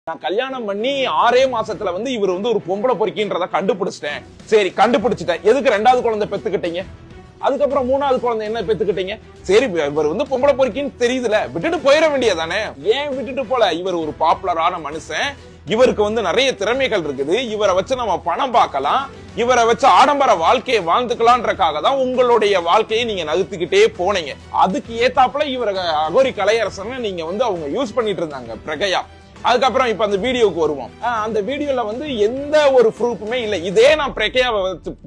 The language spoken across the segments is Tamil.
நான் கல்யாணம் பண்ணி 6 மாசத்துல வந்து இவர் வந்து ஒரு பொம்பளை பொறுக்கின்றத கண்டுபிடிச்சிட்டேன். சரி கண்டுபிடிச்சிட்டேன். எதுக்கு 2வது குழந்தை பெத்துக்கிட்டீங்க? அதுக்கப்புறம் 3வது குழந்தை என்ன பெத்துக்கிட்டீங்க? சரி இவர் வந்து பொம்பளை பொறுக்கின்னு தெரியுதுல, விட்டுட்டு போயிட வேண்டியதானே. ஏன் விட்டுட்டு போல? இவர் ஒரு பாப்புலரான மனுஷன், இவருக்கு வந்து நிறைய திறமைகள் இருக்குது, இவரை வச்சு நம்ம பணம் பார்க்கலாம், இவரை வச்சு ஆடம்பர வாழ்க்கையை வாழ்ந்துக்கலான்றக்காக தான் உங்களுடைய வாழ்க்கையை நீங்க நகர்த்திக்கிட்டே போனீங்க. அதுக்கு ஏத்தாப்புல இவர அகோரி கலையரசன் நீங்க வந்து அவங்க யூஸ் பண்ணிட்டு இருந்தாங்க பிரகையா. அதுக்கப்புறம் இப்ப அந்த வீடியோக்கு வருவோம். அந்த வீடியோல வந்து எந்த ஒரு ப்ரூஃபுமே இல்ல. இதே நான் பிரகையாவை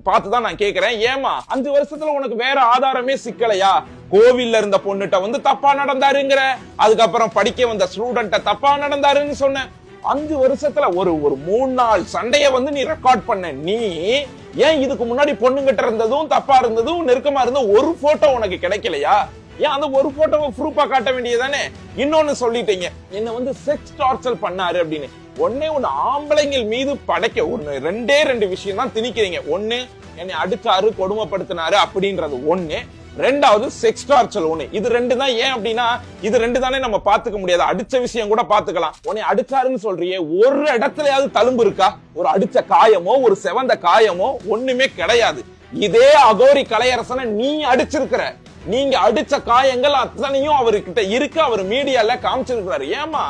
பார்த்துதான் நான் கேக்குறேன், ஏமா 5 வருஷத்துல உனக்கு வேற ஆதாரமே சிக்கலையா? கோவில்ல இருந்த பொண்ணுட்ட வந்து தப்பா நடந்தாருங்கிற, அதுக்கப்புறம் படிக்க வந்த ஸ்டூடெண்ட்ட தப்பா நடந்தாருன்னு சொன்ன. 5 வருஷத்துல ஒரு 3 சண்டைய வந்து நீ ரெக்கார்ட் பண்ண. நீ ஏன் இதுக்கு முன்னாடி பொண்ணுகிட்ட இருந்ததும் தப்பா இருந்ததும் நெருக்கமா இருந்த ஒரு போட்டோ உனக்கு கிடைக்கலையா? ஏன் அந்த ஒரு போட்டோவை ப்ரூஃபா காட்ட வேண்டியதானே? இன்னொன்னு சொல்லிட்டீங்க, என்ன வந்து செக்ஸ் டார்ச்சர் பண்ணாரு அப்படின்னு. ஒண்ணு ஆம்பளைங்கள் மீது படைக்க 2 விஷயம் தான் திணிக்கிறீங்க. ஒண்ணு என்னை அடிச்சாரு, கொடுமைப்படுத்தினாரு அப்படின்றது ஒண்ணு. 2வது செக்ஸ் டார்ச்சர் ஒண்ணு. இது 2 தான். ஏன் அப்படின்னா இது 2 தானே நம்ம பாத்துக்க முடியாது. அடிச்ச விஷயம் கூட பாத்துக்கலாம். உன்னை அடிச்சாருன்னு சொல்றியே, ஒரு இடத்துலயாவது தழும்பு இருக்கா? ஒரு அடிச்ச காயமோ ஒரு செவந்த காயமோ ஒண்ணுமே கிடையாது. இதே அகோரி கலையரசனை நீ அடிச்சிருக்கிற. நீங்க அடிச்ச காயங்கள் அத்தனையும் அவர்கிட்ட இருக்கு. அவர் மீடியால காமிச்சிருக்கிறாரு. ஏமா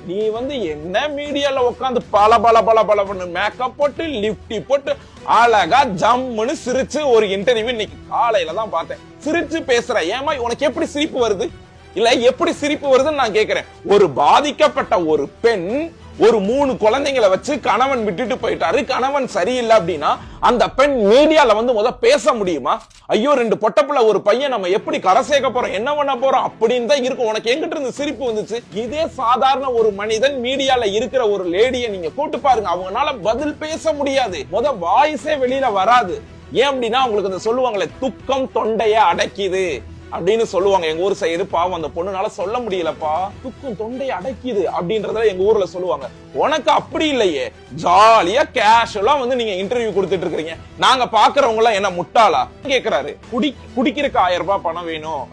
நீ வந்து என்ன மீடியால உட்காந்து பல மேக்கப் போட்டு லிப்டி போட்டு அழகா ஜம்முன்னு சிரிச்சு ஒரு இன்டர்வியூ இன்னைக்கு காலையில தான் பார்த்தேன். சிரிச்சு பேசுற. ஏமா உனக்கு எப்படி சிரிப்பு வருது? இல்ல எப்படி சிரிப்பு வருதுன்னு நான் கேக்குறேன். ஒரு பாதிக்கப்பட்ட ஒரு பெண் ஒரு 3 குழந்தைங்களை வச்சு கணவன் விட்டுட்டு போயிட்டாரு, கணவன் சரியில்லை அப்படின்னா அந்த பெண் மீடியால வந்து பேச முடியுமா? ஐயோ 2 பொட்டப்புள்ள ஒரு பையன், நம்ம எப்படி கரை சேர்க்க போறோம், என்ன பண்ண போறோம் அப்படின்னு தான் இருக்கும். உனக்கு எங்கிட்ட இருந்து சிரிப்பு வந்துச்சு? இதே சாதாரண ஒரு மனிதன் மீடியால இருக்கிற ஒரு லேடியை நீங்க கூட்டு பாருங்க, அவங்களால பதில் பேச முடியாது. வாய்ஸே வெளியில வராது. ஏன் அப்படின்னா அவங்களுக்கு அந்த சொல்லுவாங்களே, துக்கம் தொண்டைய அடைக்குது அப்படின்னு சொல்லுவாங்க. எங்க ஊர் சைடு பாவம் அந்த பொண்ணுனால சொல்ல முடியலப்பா, துக்கம் தொண்டை அடைக்குது அப்படின்றத எங்க ஊர்ல சொல்லுவாங்க. உனக்கு அப்படி இல்லையே, ஜாலியா கேஷுவலா வந்து நீங்க இன்டர்வியூ கொடுத்துட்டு இருக்கீங்க. நாங்க பாக்குறவங்க எல்லாம் என்ன முட்டாளா கேக்குறாரு. குடிக்கிறதுக்கு 1000 ரூபாய் பணம் வேணும்,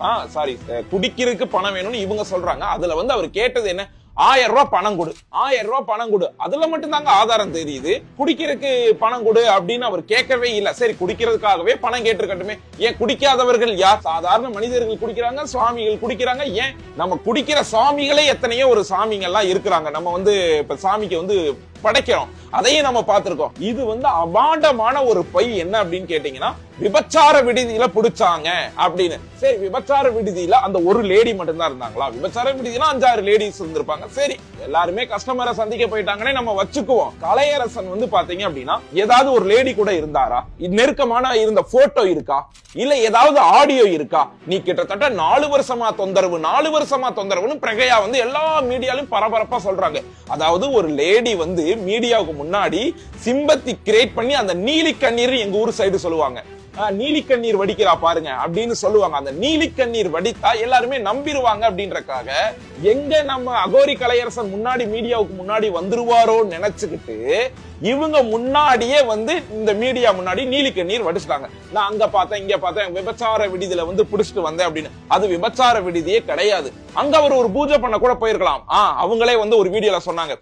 குடிக்கிறதுக்கு பணம் வேணும்னு இவங்க சொல்றாங்க. அதுல வந்து அவர் கேட்டது என்ன? 1000 ரூபாய் பணம் கொடு, 1000 ரூபாய் பணம் கொடு. அதுல மட்டும் தாங்க ஆதாரம் தெரியுது. குடிக்கிறதுக்கு பணம் கொடு அப்படின்னு அவர் கேட்கவே இல்ல. சரி குடிக்கிறதுக்காகவே பணம் கேட்டிருக்கட்டுமே. ஏன் குடிக்காதவர்கள் யார்? சாதாரண மனிதர்கள் குடிக்கிறாங்க, சுவாமிகள் குடிக்கிறாங்க. ஏன் நம்ம குடிக்கிற சுவாமிகளே எத்தனையோ ஒரு சாமிகள்லாம் இருக்கிறாங்க. நம்ம வந்து இப்ப சாமிக்கு வந்து படைக்கிறோம், அதையும் நம்ம பார்த்திருக்கோம். இது வந்து அபாண்டமான ஒரு பொய். என்ன அப்படின்னு கேட்டீங்கன்னா, விபச்சார விடுதியில புடிச்சாங்க அப்படின்னு. சரி விபச்சார விடுதியில அந்த ஒரு லேடி மட்டும் தான் இருந்தாங்களா? விபச்சார விடுதியில 5-6 லேடிஸ் இருந்திருப்பாங்க. சரி எல்லாருமே கஸ்டமரை சந்திக்க போயிட்டாங்கன்னே நம்ம வச்சுக்குவோம். கலையரசன் வந்து பாத்தீங்க அப்படின்னா ஏதாவது ஒரு லேடி கூட இருந்தாரா? நெருக்கமான இருந்த போட்டோ இருக்கா? இல்ல ஏதாவது ஆடியோ இருக்கா? நீ கிட்டத்தட்ட 4 வருஷமா தொந்தரவுன்னு பிரகையா வந்து எல்லா மீடியாலும் பரபரப்பா சொல்றாங்க. அதாவது ஒரு லேடி வந்து மீடியாவுக்கு முன்னாடி சிம்பத்தி கிரியேட் பண்ணி அந்த நீலி கண்ணீர் எங்க ஊர் சைடு சொல்லுவாங்க, நீலி கண்ணீர் வடிக்கிறா பாருங்க அப்படின்னு சொல்லுவாங்க. அந்த நீலி கண்ணீர் வடித்தா எல்லாருமே நம்பிடுவாங்க அப்படின்றக்காக எங்க நம்ம அகோரி கலையரசன் முன்னாடி மீடியாவுக்கு முன்னாடி வந்துருவாரோ நினைச்சுக்கிட்டு இவங்க முன்னாடியே வந்து இந்த மீடியா முன்னாடி நீலி கண்ணீர் வடிச்சிட்டாங்க. நான் அங்க பார்த்தேன் இங்க பார்த்தேன், விபச்சார விடுதியில வந்து புடிச்சிட்டு வந்தேன் அப்படின்னு. அது விபச்சார விடுதியே கிடையாது. அங்க அவர் ஒரு பூஜை பண்ண கூட போயிருக்கலாம். அவங்களே வந்து ஒரு வீடியோல சொன்னாங்க,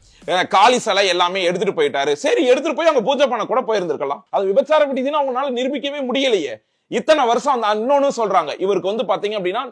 காளி சிலை எல்லாமே எடுத்துட்டு போயிட்டாரு. சரி எடுத்துட்டு போய் அவங்க பூஜை பண்ண கூட போயிருந்திருக்கலாம். அது விபச்சார விடுதின்னு அவங்களால நிரூபிக்கவே முடியலையே. இத்தனை வருஷம் அந்த இன்னொன்னு சொல்றாங்க, இவருக்கு வந்து பாத்தீங்க அப்படின்னா